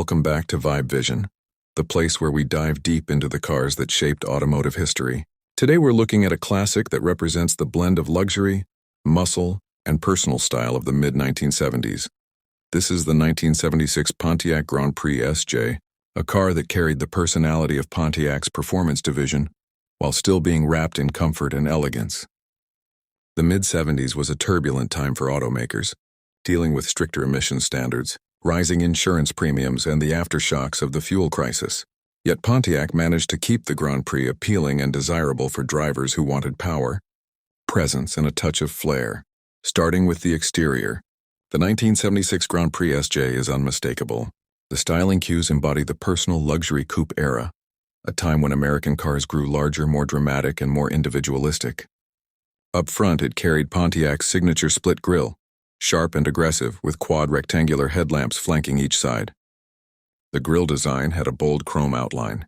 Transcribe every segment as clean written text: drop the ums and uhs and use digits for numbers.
Welcome back to VibeVision, the place where we dive deep into the cars that shaped automotive history. Today we're looking at a classic that represents the blend of luxury, muscle, and personal style of the mid-1970s. This is the 1976 Pontiac Grand Prix SJ, a car that carried the personality of Pontiac's performance division while still being wrapped in comfort and elegance. The mid-70s was a turbulent time for automakers, dealing with stricter emission standards, rising insurance premiums, and the aftershocks of the fuel crisis. Yet Pontiac managed to keep the Grand Prix appealing and desirable for drivers who wanted power, presence, and a touch of flair. Starting with the exterior, the 1976 Grand Prix SJ is unmistakable. The styling cues embody the personal luxury coupe era, a time when American cars grew larger, more dramatic, and more individualistic. Up front, it carried Pontiac's signature split grille, sharp and aggressive, with quad rectangular headlamps flanking each side. The grille design had a bold chrome outline,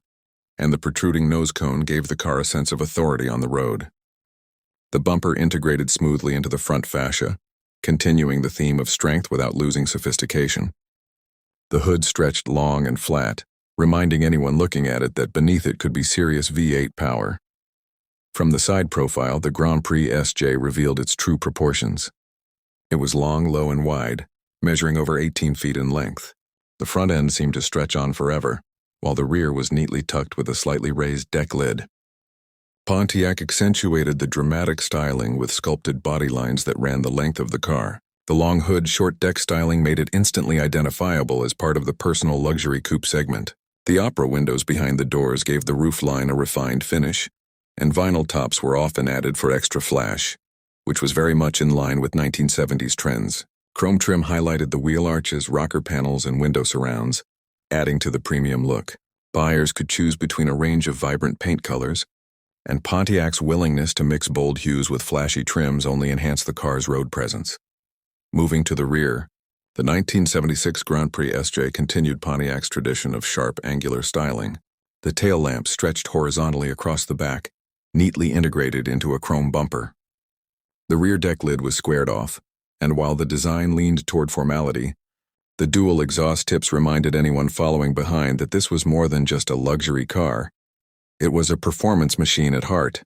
and the protruding nose cone gave the car a sense of authority on the road. The bumper integrated smoothly into the front fascia, continuing the theme of strength without losing sophistication. The hood stretched long and flat, reminding anyone looking at it that beneath it could be serious V8 power. From the side profile, the Grand Prix SJ revealed its true proportions. It was long, low, and wide, measuring over 18 feet in length. The front end seemed to stretch on forever, while the rear was neatly tucked with a slightly raised deck lid. Pontiac accentuated the dramatic styling with sculpted body lines that ran the length of the car. The long hood, short deck styling made it instantly identifiable as part of the personal luxury coupe segment. The opera windows behind the doors gave the roofline a refined finish, and vinyl tops were often added for extra flash, which was very much in line with 1970s trends. Chrome trim highlighted the wheel arches, rocker panels, and window surrounds, adding to the premium look. Buyers could choose between a range of vibrant paint colors, and Pontiac's willingness to mix bold hues with flashy trims only enhanced the car's road presence. Moving to the rear, the 1976 Grand Prix SJ continued Pontiac's tradition of sharp, angular styling. The tail lamps stretched horizontally across the back, neatly integrated into a chrome bumper. The rear deck lid was squared off, and while the design leaned toward formality, the dual exhaust tips reminded anyone following behind that this was more than just a luxury car. It was a performance machine at heart.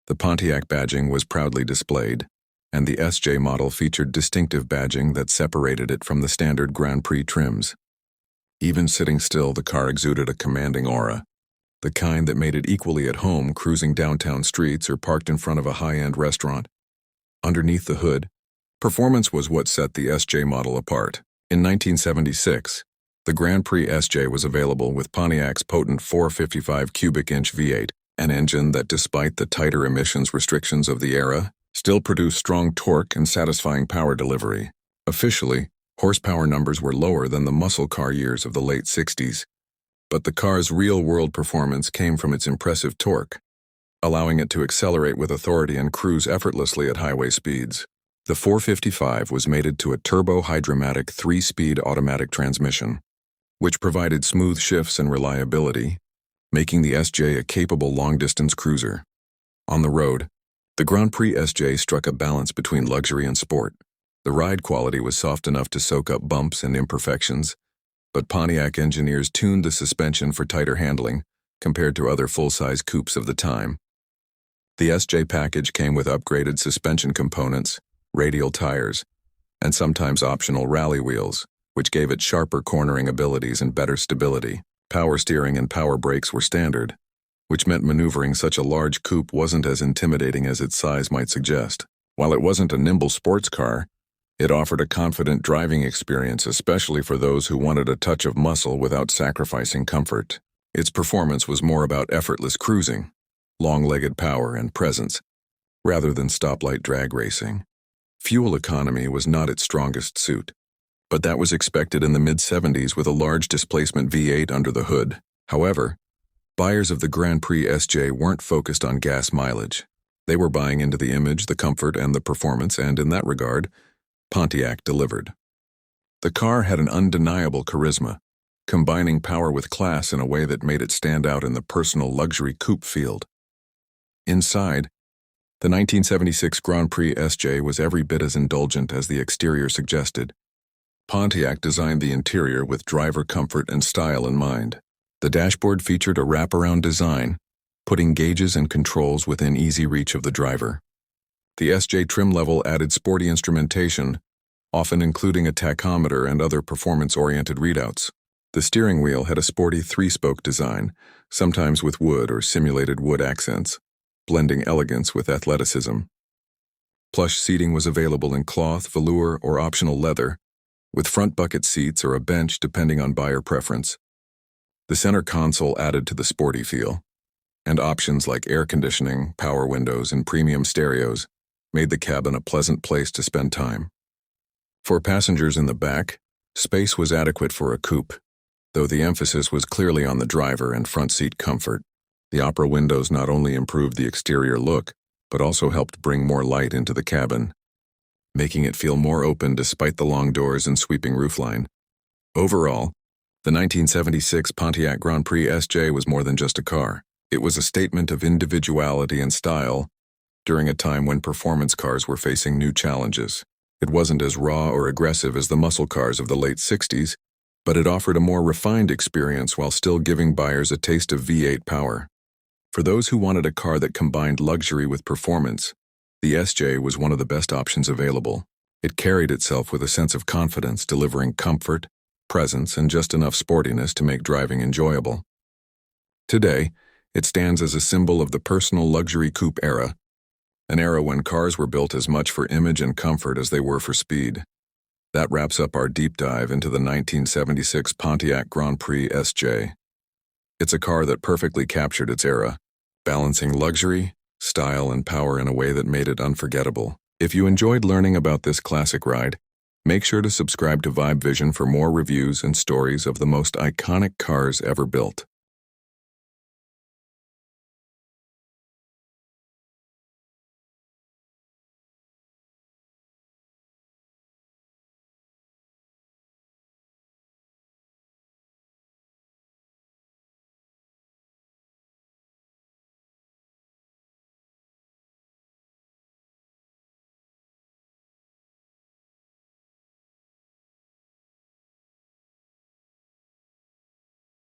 The Pontiac badging was proudly displayed, and the SJ model featured distinctive badging that separated it from the standard Grand Prix trims. Even sitting still, the car exuded a commanding aura, the kind that made it equally at home cruising downtown streets or parked in front of a high-end restaurant. Underneath the hood, performance was what set the SJ model apart. In 1976, the Grand Prix SJ was available with Pontiac's potent 455 cubic inch V8, an engine that, despite the tighter emissions restrictions of the era, still produced strong torque and satisfying power delivery. Officially, horsepower numbers were lower than the muscle car years of the late 60s, but the car's real-world performance came from its impressive torque, allowing it to accelerate with authority and cruise effortlessly at highway speeds. The 455 was mated to a turbo-hydromatic 3-speed automatic transmission, which provided smooth shifts and reliability, making the SJ a capable long-distance cruiser. On the road, the Grand Prix SJ struck a balance between luxury and sport. The ride quality was soft enough to soak up bumps and imperfections, but Pontiac engineers tuned the suspension for tighter handling compared to other full-size coupes of the time. The SJ package came with upgraded suspension components, radial tires, and sometimes optional rally wheels, which gave it sharper cornering abilities and better stability. Power steering and power brakes were standard, which meant maneuvering such a large coupe wasn't as intimidating as its size might suggest. While it wasn't a nimble sports car, it offered a confident driving experience, especially for those who wanted a touch of muscle without sacrificing comfort. Its performance was more about effortless cruising, long-legged power, and presence, rather than stoplight drag racing. Fuel economy was not its strongest suit, but that was expected in the mid-70s with a large displacement V8 under the hood. However, buyers of the Grand Prix SJ weren't focused on gas mileage. They were buying into the image, the comfort, and the performance, and in that regard, Pontiac delivered. The car had an undeniable charisma, combining power with class in a way that made it stand out in the personal luxury coupe field. Inside, the 1976 Grand Prix SJ was every bit as indulgent as the exterior suggested. Pontiac designed the interior with driver comfort and style in mind. The dashboard featured a wraparound design, putting gauges and controls within easy reach of the driver. The SJ trim level added sporty instrumentation, often including a tachometer and other performance-oriented readouts. The steering wheel had a sporty three-spoke design, sometimes with wood or simulated wood accents, blending elegance with athleticism. Plush seating was available in cloth, velour, or optional leather, with front bucket seats or a bench depending on buyer preference. The center console added to the sporty feel, and options like air conditioning, power windows, and premium stereos made the cabin a pleasant place to spend time. For passengers in the back, space was adequate for a coupe, though the emphasis was clearly on the driver and front seat comfort. The opera windows not only improved the exterior look, but also helped bring more light into the cabin, making it feel more open despite the long doors and sweeping roofline. Overall, the 1976 Pontiac Grand Prix SJ was more than just a car. It was a statement of individuality and style during a time when performance cars were facing new challenges. It wasn't as raw or aggressive as the muscle cars of the late 60s, but it offered a more refined experience while still giving buyers a taste of V8 power. For those who wanted a car that combined luxury with performance, the SJ was one of the best options available. It carried itself with a sense of confidence, delivering comfort, presence, and just enough sportiness to make driving enjoyable. Today, it stands as a symbol of the personal luxury coupe era, an era when cars were built as much for image and comfort as they were for speed. That wraps up our deep dive into the 1976 Pontiac Grand Prix SJ. It's a car that perfectly captured its era, balancing luxury, style, and power in a way that made it unforgettable. If you enjoyed learning about this classic ride, make sure to subscribe to VibeVision for more reviews and stories of the most iconic cars ever built.